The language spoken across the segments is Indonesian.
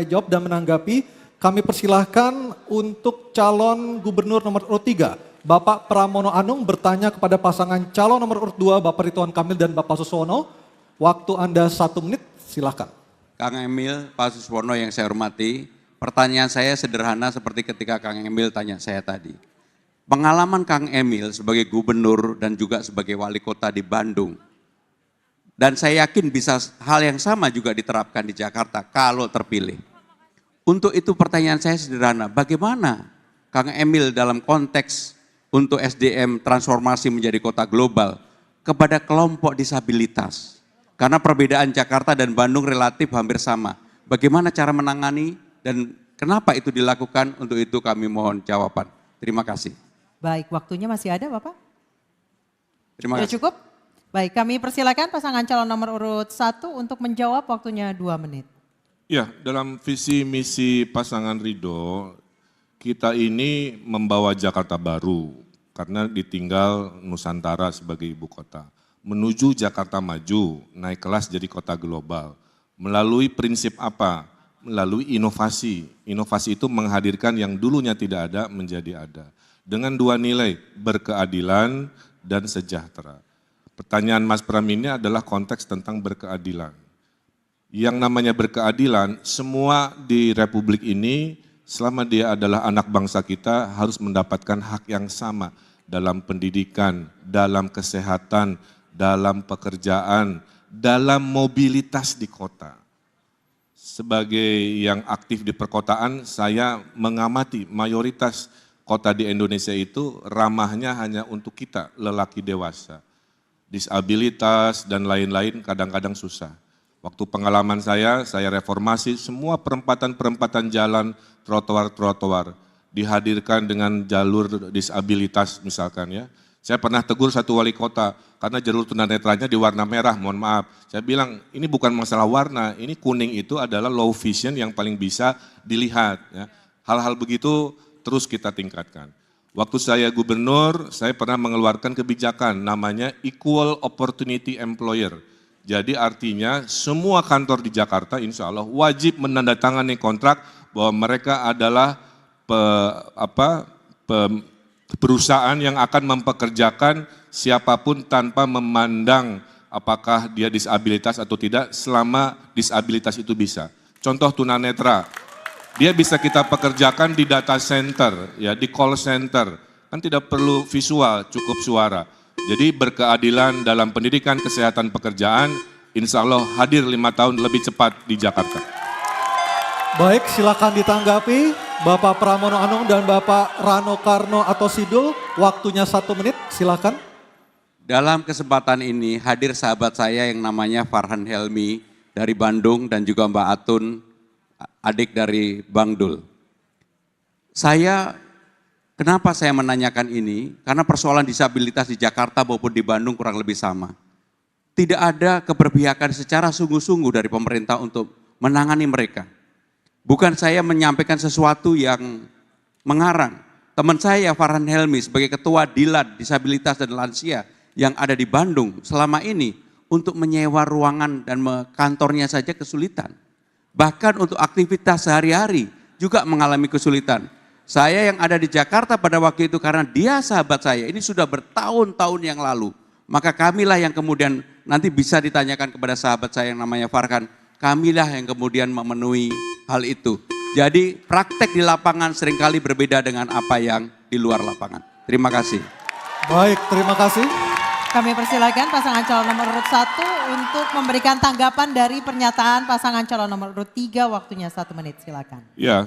Jawab dan menanggapi, kami persilahkan untuk calon gubernur nomor urut 3, Bapak Pramono Anung bertanya kepada pasangan calon nomor urut 2, Bapak Ridwan Kamil dan Bapak Suswono. Waktu Anda 1 menit, silahkan. Kang Emil, Pak Suswono yang saya hormati, pertanyaan saya sederhana seperti ketika Kang Emil tanya saya tadi. Pengalaman Kang Emil sebagai gubernur dan juga sebagai wali kota di Bandung, dan saya yakin bisa hal yang sama juga diterapkan di Jakarta kalau terpilih. Untuk itu pertanyaan saya sederhana, bagaimana Kang Emil dalam konteks untuk SDM transformasi menjadi kota global kepada kelompok disabilitas? Karena perbedaan Jakarta dan Bandung relatif hampir sama. Bagaimana cara menangani dan kenapa itu dilakukan? Untuk itu kami mohon jawaban. Terima kasih. Baik, waktunya masih ada Bapak? Terima kasih. Sudah cukup? Baik, kami persilakan pasangan calon nomor urut 1 untuk menjawab, waktunya 2 menit. Ya, dalam visi misi pasangan Ridho, kita ini membawa Jakarta baru karena ditinggal Nusantara sebagai ibu kota. Menuju Jakarta maju, naik kelas jadi kota global. Melalui prinsip apa? Melalui inovasi. Inovasi itu menghadirkan yang dulunya tidak ada menjadi ada. Dengan 2 nilai, berkeadilan dan sejahtera. Pertanyaan Mas Pram ini adalah konteks tentang berkeadilan. Yang namanya berkeadilan, semua di Republik ini selama dia adalah anak bangsa kita harus mendapatkan hak yang sama dalam pendidikan, dalam kesehatan, dalam pekerjaan, dalam mobilitas di kota. Sebagai yang aktif di perkotaan, saya mengamati mayoritas kota di Indonesia itu ramahnya hanya untuk kita, lelaki dewasa. Disabilitas dan lain-lain kadang-kadang susah. Waktu pengalaman saya reformasi semua perempatan-perempatan jalan, trotoar-trotoar dihadirkan dengan jalur disabilitas misalkan ya. Saya pernah tegur satu wali kota karena jalur tunanetranya di warna merah, mohon maaf. Saya bilang ini bukan masalah warna, ini kuning itu adalah low vision yang paling bisa dilihat. Ya. Hal-hal begitu terus kita tingkatkan. Waktu saya gubernur, saya pernah mengeluarkan kebijakan namanya Equal Opportunity Employer. Jadi artinya semua kantor di Jakarta insya Allah wajib menandatangani kontrak bahwa mereka adalah perusahaan yang akan mempekerjakan siapapun tanpa memandang apakah dia disabilitas atau tidak selama disabilitas itu bisa. Contoh tunanetra. Dia bisa kita pekerjakan di data center, ya di call center, kan tidak perlu visual, cukup suara. Jadi berkeadilan dalam pendidikan, kesehatan, pekerjaan, insya Allah hadir 5 tahun lebih cepat di Jakarta. Baik, silakan ditanggapi Bapak Pramono Anung dan Bapak Rano Karno atau Sidul, waktunya 1 menit, silakan. Dalam kesempatan ini hadir sahabat saya yang namanya Farhan Helmi dari Bandung dan juga Mbak Atun, adik dari Bang Dul. Kenapa saya menanyakan ini? Karena persoalan disabilitas di Jakarta maupun di Bandung kurang lebih sama. Tidak ada keberpihakan secara sungguh-sungguh dari pemerintah untuk menangani mereka. Bukan saya menyampaikan sesuatu yang mengarang. Teman saya Farhan Helmi sebagai ketua DILAD Disabilitas dan Lansia yang ada di Bandung selama ini untuk menyewa ruangan dan kantornya saja kesulitan. Bahkan untuk aktivitas sehari-hari juga mengalami kesulitan. Saya yang ada di Jakarta pada waktu itu karena dia sahabat saya, ini sudah bertahun-tahun yang lalu. Maka kamilah yang kemudian nanti bisa ditanyakan kepada sahabat saya yang namanya Farhan, kamilah yang kemudian memenuhi hal itu. Jadi praktek di lapangan seringkali berbeda dengan apa yang di luar lapangan. Terima kasih. Baik, terima kasih. Kami persilakan pasangan calon nomor urut 1 untuk memberikan tanggapan dari pernyataan pasangan calon nomor urut 3, waktunya 1 menit, silakan. Ya,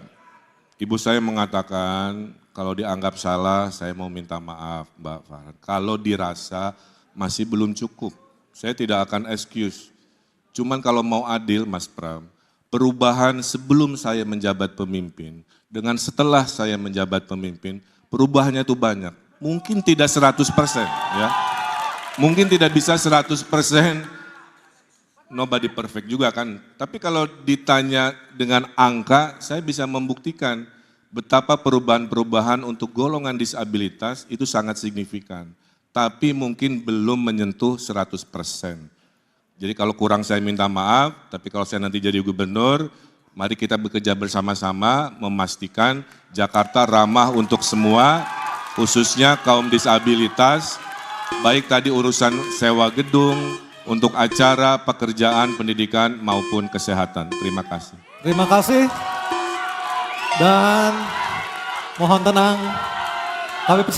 ibu saya mengatakan kalau dianggap salah saya mau minta maaf Mbak Farhan. Kalau dirasa masih belum cukup, saya tidak akan excuse. Cuman kalau mau adil Mas Pram, perubahan sebelum saya menjabat pemimpin dengan setelah saya menjabat pemimpin, perubahannya itu banyak. Mungkin tidak 100% ya. Mungkin tidak bisa 100%, nobody perfect juga kan. Tapi kalau ditanya dengan angka, saya bisa membuktikan betapa perubahan-perubahan untuk golongan disabilitas itu sangat signifikan. Tapi mungkin belum menyentuh 100%. Jadi kalau kurang saya minta maaf, tapi kalau saya nanti jadi gubernur, Mari kita bekerja bersama-sama memastikan Jakarta ramah untuk semua, khususnya kaum disabilitas, baik tadi urusan sewa gedung, untuk acara, pekerjaan, pendidikan maupun kesehatan. Terima kasih. Terima kasih. Dan mohon tenang. Kami persilakan.